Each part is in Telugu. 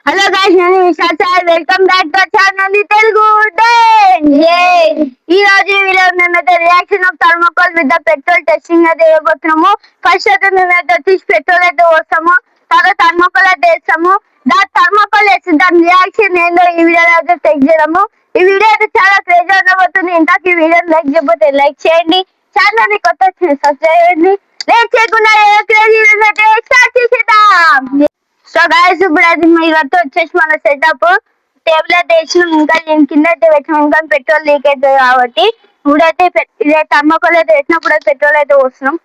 హలో గైస్, నేను Vishal sir. Welcome back to channel Telugu day. ఈ రోజు వీడియో మేమైతే reaction of thermocol with the petrol testing అయితే వేయబోతున్నాము. ఫస్ట్ అయితే మేమైతే తీసి పెట్రోల్ అయితే పోస్తాము, తర్వాత థర్మోకోల్ అయితే వేస్తాము. దాని థర్మోకోల్ వేసి దాని రియాక్షన్ ఏందో ఈ వీడియో అయితే చెక్ చేయడము. ఈ వీడియో అయితే చాలా క్రేజ్ ఉండబోతుంది. ఇంతకు ఈ వీడియో లైక్ చేయబోతే లైక్ చేయండి, ఛానల్ ని కొత్త సబ్స్క్రైబ్ చేయండి. లేట్ చేయకుండా క్రేజీ వీడియోస్ అయితే స్టార్ట్ చేసేద్దాం. సో గైస్, ఇప్పుడు అది మీరైతే వచ్చేసి మన సెటప్ టేబుల్ అయితే వేసినాం. ఇంకా దీని కింద అయితే పెట్టినాం, ఇంకా పెట్రోల్ లీక్ అవుతుంది కాబట్టి ఇప్పుడైతే ఇదే థర్మోకోల్ అయితే వేసినప్పుడు పెట్రోల్ అయితే వస్తున్నాం.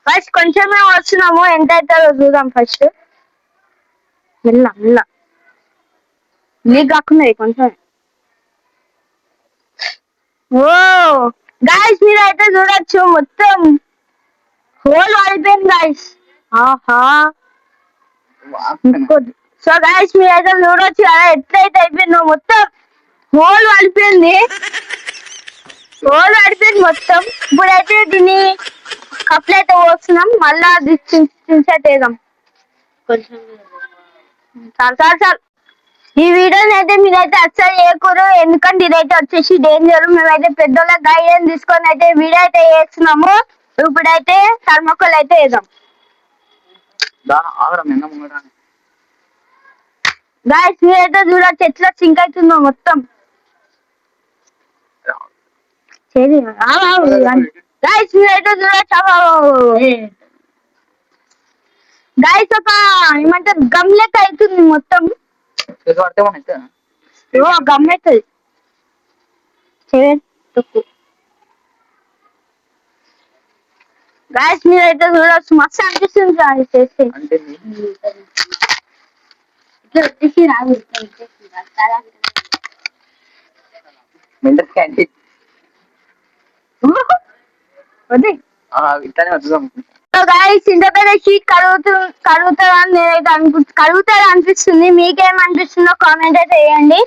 ఫస్ట్ కొంచెమే వస్తున్నాము, ఎంత అవుతుందో చూద్దాం. ఫస్ట్ మెల్ల మెల్ల లీక్ కాకుండా కొంచెం. ఓ గైస్, మీరైతే చూడొచ్చు మొత్తం హోల్ అయిపోయింది గైస్. ఆహా, సో గైస్ మీరైతే చూడొచ్చు కదా ఎట్లయితే అయిపోయిందో. మొత్తం హోల్ పడిపోయింది, మొత్తం. ఇప్పుడైతే దీన్ని కప్లు అయితే పోస్తున్నాం. మళ్ళా దించేద్దాం కొంచెం. చాలు. ఈ వీడియోని అయితే మీరైతే అస్సలు చేయకూడదు, ఎందుకంటే ఇదైతే వచ్చేసి డేంజర్. మేమైతే పెద్దోళ్ళ గైడెన్స్ తీసుకొని అయితే వీడియో అయితే చేస్తున్నాము. ఇప్పుడైతే థర్మోకోల్ అయితే వేద్దాం. గైస్ మీరైతే చూడొచ్చు ఎట్లా సింక్ అవుతుందో మొత్తం. గైస్ మీరైతే చూడొచ్చు. గైస్ ఒక ఏమంటారు గమ్ లెక్క అవుతుంది మొత్తం. గమ్ అవుతుంది. గైస్ మీరైతే చూడొచ్చు మస్తు అనిపిస్తుంది చేస్తే. ఇంతపైన షీట్ కడుగుతారని నేనైతే కడుగుతారు అనిపిస్తుంది. మీకేమనిపిస్తుందో కామెంట్ అయితే వేయండి.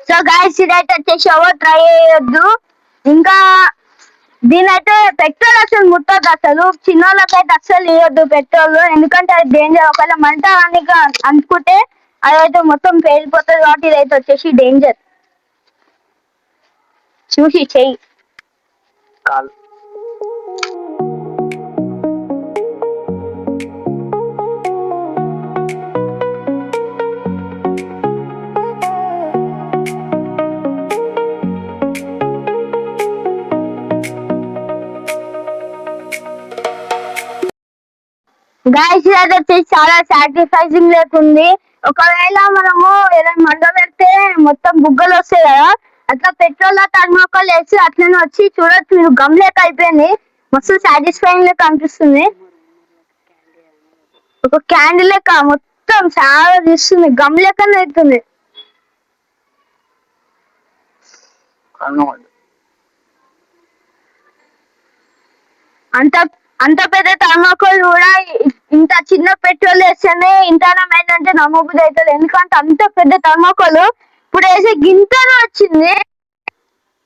సో గైస్ ఇదైతే వచ్చేసి ఎవరు ట్రై చేయొద్దు. ఇంకా దీనైతే పెట్రోల్ అసలు ముట్టద్దు, అసలు చిన్నోళ్ళకైతే అస్సలు ఇవ్వద్దు పెట్రోల్, ఎందుకంటే అది డేంజర్. ఒకవేళ మంట అని అనుకుంటే అదైతే మొత్తం పేలిపోతుంది కాబట్టి ఇదైతే వచ్చేసి డేంజర్. చూసి చెయ్యి. గైస్ ఇది వచ్చేసి చాలా సాటిస్ఫైజింగ్ లేకుంది. ఒకవేళ మనము ఏదైనా మంట పెడితే మొత్తం బుగ్గలు వస్తాయి కదా, అట్లా పెట్రోల్ థర్మోకోల్ వేసి అట్లనే వచ్చి చూడొచ్చు. మీరు గమ్ లెక్క అయిపోయింది, మస్తు సాటిస్ఫైయింగ్ లెక్క అనిపిస్తుంది. ఒక క్యాండిల్ లెక్క మొత్తం చాలా తీస్తుంది, గమ్ లెక్కనే అవుతుంది. అంత పెద్ద థర్మోకోల్ కూడా ఇంత చిన్న పెట్రోల్ వేస్తేనే ఇంతనమైందంటే నమ్మబుద్ధి అవుతుంది. ఎందుకంటే అంత పెద్ద థర్మోకోల్ ఇప్పుడు వేసే గింతనే వచ్చింది.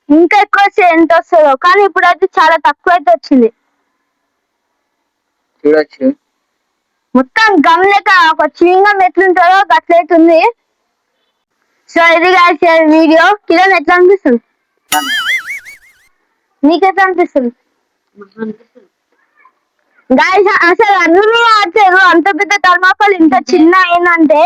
ఇంకా ఎక్కువ వస్తే ఎంత వస్తుందో, కానీ ఇప్పుడు అయితే చాలా తక్కువ అయితే వచ్చింది. మొత్తం గమ్ లెక్క ఒక చింగం ఎట్లుంటుందో అట్లయితుంది. సో ఇది గాయ్స్ వీడియో. కిరణ్ ఎట్లా అనిపిస్తుంది? నీకెట్లా అనిపిస్తుంది? గాయ్స్ అసలు అన్ని ఆడతారు, అంత పెద్ద థర్మోకోల్ ఇంత చిన్న ఏంటంటే.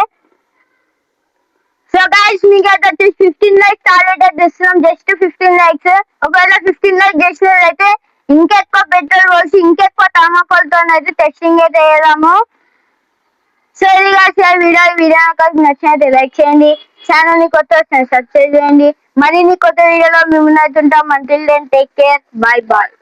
సో గాయ్స్ మీకైతే వచ్చేసి 15 లైక్స్ టార్గెట్ ఇస్తున్నాం, జస్ట్ 15 లైక్స్. ఒకవేళ 15 లైక్స్ చేసినట్లయితే ఇంకెక్కువ పెట్రోల్ పోసి ఇంకెక్కువ థర్మోకోల్ తో అయితే టెస్టింగ్ అయితే చేద్దాము. సో ఇది గాయ్స్ వీడియో నచ్చినట్లయితే లైక్ చేయండి, ఛానల్ ని కొత్త సబ్స్క్రైబ్ చేయండి. మరిన్ని కొత్త వీడియోలో మేము ముందుంటాం. Until then take care, bye bye.